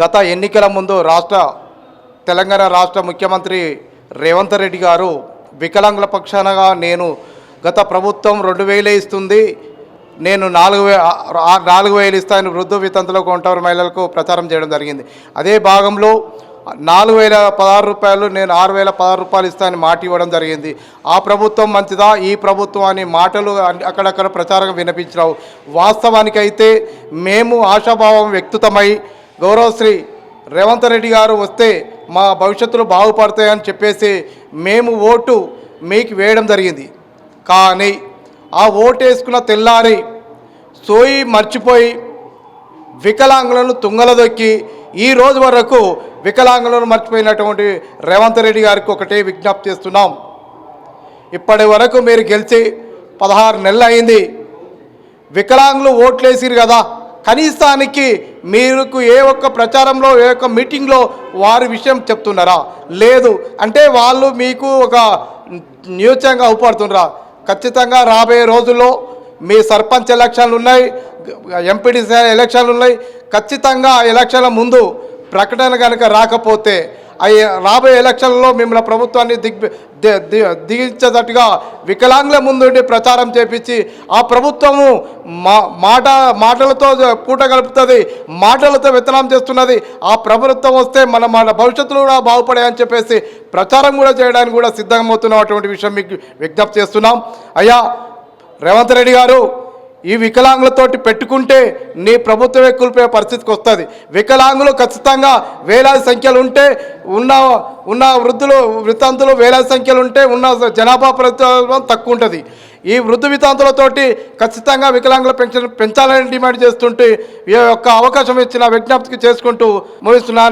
గత ఎన్నికల ముందు తెలంగాణ రాష్ట్ర ముఖ్యమంత్రి రేవంత్ రెడ్డి గారు వికలాంగుల పక్షానగా నేను గత ప్రభుత్వం 2000 ఇస్తుంది, నేను 4000 ఇస్తాను వృద్ధ వితంతులకు ఒంటరి మహిళలకు ప్రచారం చేయడం జరిగింది. అదే భాగంలో 4016 రూపాయలు నేను 6016 రూపాయలు ఇస్తానని మాట ఇవ్వడం జరిగింది. ఆ ప్రభుత్వం మంచిదా, ఈ ప్రభుత్వం అని మాటలు అక్కడక్కడ ప్రచారం వినిపించినావు. వాస్తవానికైతే మేము ఆశాభావం వ్యక్తమై గౌరవశ్రీ రేవంత్ రెడ్డి గారు వస్తే మా భవిష్యత్తులో బాగుపడతాయని చెప్పేసి మేము ఓటు మీకు వేయడం జరిగింది. కానీ ఆ ఓటు వేసుకున్న తెల్లారి సోయి మర్చిపోయి వికలాంగులను తుంగలదొక్కి ఈ రోజు వరకు వికలాంగులను మర్చిపోయినటువంటి రేవంత్ రెడ్డి గారికి ఒకటే విజ్ఞప్తి చేస్తున్నాం. ఇప్పటి వరకు మీరు గెలిచి 16 నెలలు అయింది. వికలాంగులు ఓట్లేసిరు కదా, కనీసానికి మీకు ఏ ఒక్క ప్రచారంలో ఏ ఒక్క మీటింగ్లో వారి విషయం చెప్తున్నారా? లేదు. అంటే వాళ్ళు మీకు ఒక న్యూచంగా అవుపడుతున్నారా? ఖచ్చితంగా రాబోయే రోజుల్లో మీ సర్పంచ్ ఎలక్షన్లు ఉన్నాయి, ఎంపీటీసీ ఎలక్షన్లు ఉన్నాయి. ఖచ్చితంగా ఎలక్షన్ల ముందు ప్రకటన కనుక రాకపోతే రాబోయే ఎలక్షన్లలో మిమ్మల్ని ప్రభుత్వాన్ని దిగించేటట్టుగా వికలాంగుల ముందుండి ప్రచారం చేపించి ఆ ప్రభుత్వము మాటలతో పూట కలుపుతుంది, మాటలతో విత్తనం చేస్తున్నది. ఆ ప్రభుత్వం వస్తే మన భవిష్యత్తులో కూడా బాగుపడాయని చెప్పేసి ప్రచారం కూడా చేయడానికి కూడా సిద్ధమవుతున్న అటువంటి విషయం మీకు విజ్ఞప్తి చేస్తున్నాం. అయ్యా రేవంత్ రెడ్డి గారు, ఈ వికలాంగులతోటి పెట్టుకుంటే నీ ప్రభుత్వమే కూలిపోయే పరిస్థితికి వస్తుంది. వికలాంగులు ఖచ్చితంగా వేలాది సంఖ్యలు ఉంటే ఉన్న వృద్ధులు వితంతులు వేలాది సంఖ్యలు ఉంటే ఉన్న జనాభా ప్రభుత్వం తక్కువ ఉంటుంది. ఈ వృద్ధ వితంతులతోటి ఖచ్చితంగా వికలాంగుల పెన్షన్ పెంచాలని డిమాండ్ చేస్తుంటే ఈ యొక్క అవకాశం ఇచ్చిన విజ్ఞప్తికి చేసుకుంటూ ముగిస్తున్నాను.